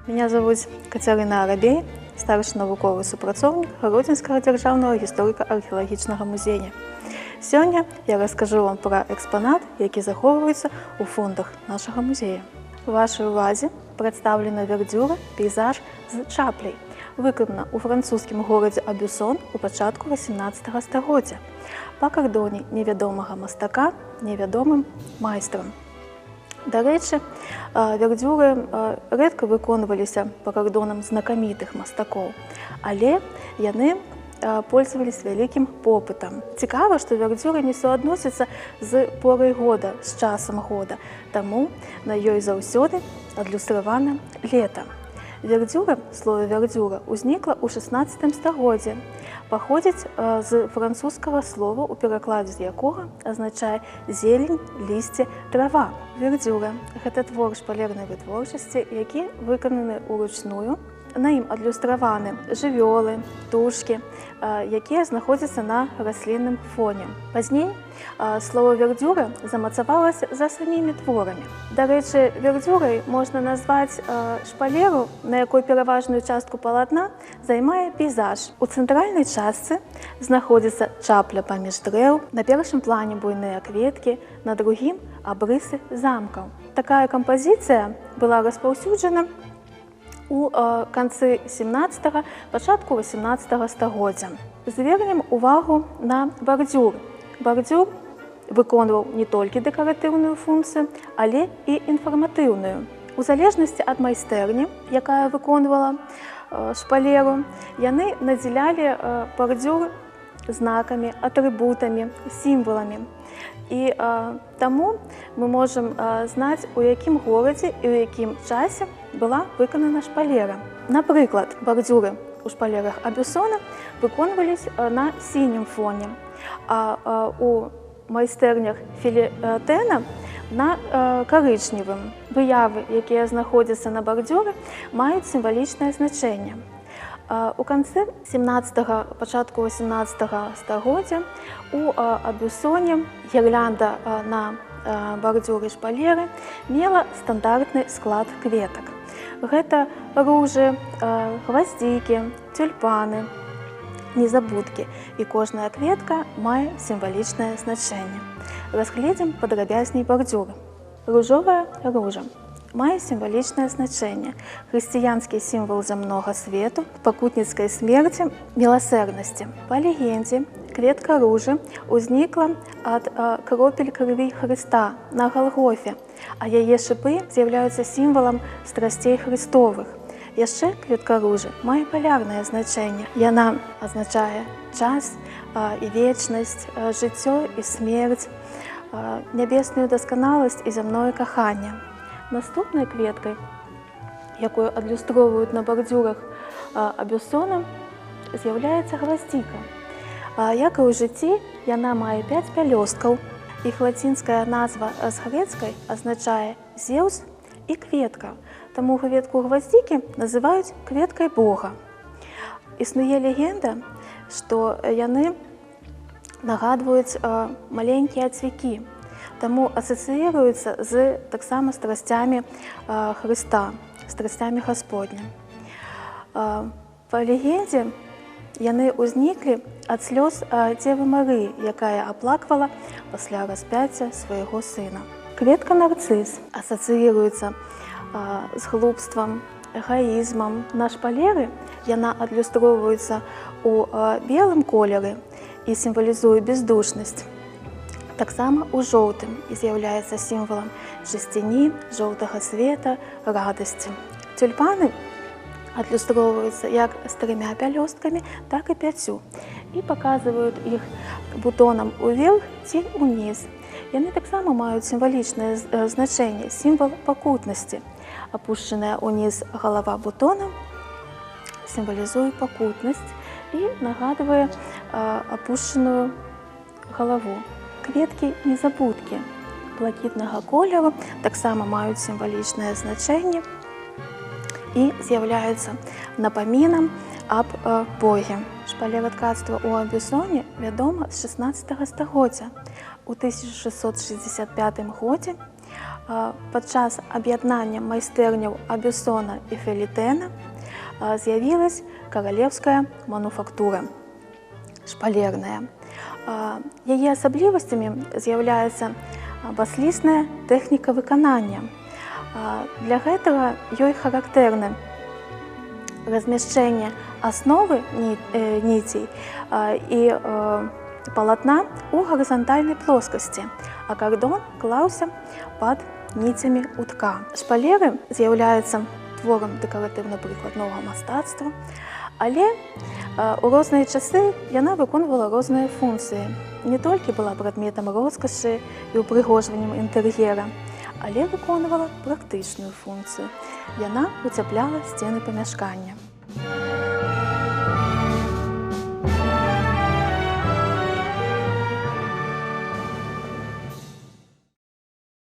Меня зовут Кацярына Арабей, старшы навуковы супрацоўнік Гродзенскага дзяржаўнага гісторыка-археалагічнага музея. Сёння я раскажу вам пра экспанат, які захоўваецца ў фондах нашага музея. Вашай увазе прадстаўлена вердзюра «Пейзаж з чапляй», выканана ў французскім горадзе Абюсон у пачатку 18 стагоддзя па кардоне невядомага мастака невядомым майстрам. Дарэчы, вердзюры рэдка выконваліся па кардонам знакамітых мастакоў, але яны пользаваліся вялікім попытам. Цікава, што вердзюры не суадносяцца з порай года, з часам года, таму на ёй заўсёды адлюстравана лета. Вердзюра, слово вердзюра, узнікла ў 16 стагоддзі. Паходзіць з французскага слова, у перакладзе з якога азначае зелень, лісце, трава. Вердзюра – гэта твор шпалернай вытворчасці, які выкананы ўручную. На ім адлюстраваны жывёлы, птушкі, якія знаходзяцца на раслінным фоне. Пазней слово вердзюра замацавалася за самімі творамі. Дарэчы, вердзюрай можна назваць шпалеру, на якой пераважную частку палатна займае пейзаж. У цэнтральнай частцы знаходзіцца чапля паміж дрэў, на першым плане буйныя кветкі, на другім абрысы замкаў. Такая кампазіцыя была распаўсюджана у канцы 17-го, пачатку 18 стагоддзя. Звернем увагу на бардзюр. Бардзюр выконваў не толькі дэкаратыўную функцыю, але і інфарматыўную. У залежнасці ад майстэрні, якая выконвала шпалеру, яны надзялялі бардзюр знакамі, атрыбутамі, сімваламі. І таму мы можам знаць, у якім горадзе і ў якім часе была выканана шпалера. Напрыклад, бардзюры у шпалерах Абюсона выконваліся на сінім фоне, а у майстэрнях Філетэна на карычневым. Выявы, якія знаходзяцца на бардзюры, маюць сімвалічнае значэнне. У канцы 17-го, пачатку 18 стагоддзя у Абюсоне гірлянда на бардзюры шпалеры мела стандартны склад кветак. Гэта ружы, гваздзікі, тюльпаны, незабудкі, і кожная кветка мае сімвалічнае значэнне. Разгледзім падрабязней бардзюры. Ружовая ружа мае сімвалічнае значэнне. Хрысціянскі сімвал зямнога свету, пакутніцкай смерці, міласэрнасці. Па легендзе, кветка ружы ўзнікла ад кропель крыві Хрыста на Галгофе, а яе шыпы з'яўляюцца сімвалам страсцей Хрыстовых. Яшчэ кветка ружы мае палярнае значэнне. Яна азначае час і вечнасць, жыццё і смерць, нябесную дасканаласць і зямное каханне. Наступнай кветкай, якую адлюстроўваюць на бардзюрах Абюсона, з'яўляецца гваздзіка. Як і ў жыцці, яна мае 5 пялёсткаў. Іх лацінская назва з грэцкай азначае «зеўс» і «кветка». Таму кветку гваздзікі называюць кветкай Бога. Існуе легенда, што яны нагадваюць маленькія цвікі, таму асацыіруюцца з таксама страсцямі Хрыста, страсцямі Гасподня. Па легендзе яны ўзніклі ад слёз Дзевы Марыі, якая аплаквала пасля распяцця свайго сына. Кветка нарцыс асацыіруецца з глупствам, эгаізмам. На шпалеры яна адлюстроўваецца ў белым колеры і сімвалізуе бездушнасць. Таксама ў жоўтым і з'яўляецца сімвалам жасціні, жоўтага света, радасці. Тюльпаны адлюстроўваюцца як з 3 пялёсткамі, так і 5, і паказваюць іх бутонам уверх ці ўніз. Яны таксама маюць сімвалічнае значэнне, сімвал пакутнасці. Апушчаная ўніз галава бутона сімвалізуе пакутнасць і нагадвае апушчаную галаву. Кветкі незабудкі блакітнага колеру таксама маюць сімвалічнае значэнне і з'яўляюцца напамінам аб Боге. Шпалераткацтва ў Абюсоне вядома з 16 стагоддзя. У 1665 годзе Падчас аб'яднання майстэрняў Абюсона і Фелітэна з'явілась каралеўская мануфактура шпалерная. Яе асаблівасцямі з'яўляецца баслісная тэхніка выканання. Для гэтага ёй характэрны размяшчэнне асновы ніцей і палатна ў гарызантальнай плоскасці, а кардон клаўся пад ніцямі утка. Шпалеры з'яўляюцца творам дэкаратыўна-прыкладнога мастацтва, але ў розныя часы яна выконвала розныя функцыі. Не толькі была прадметам роскашы і ўпрыгожваннем інтэр'ера, але выконвала практычную функцыю. Яна уцяпляла сцены памяшкання.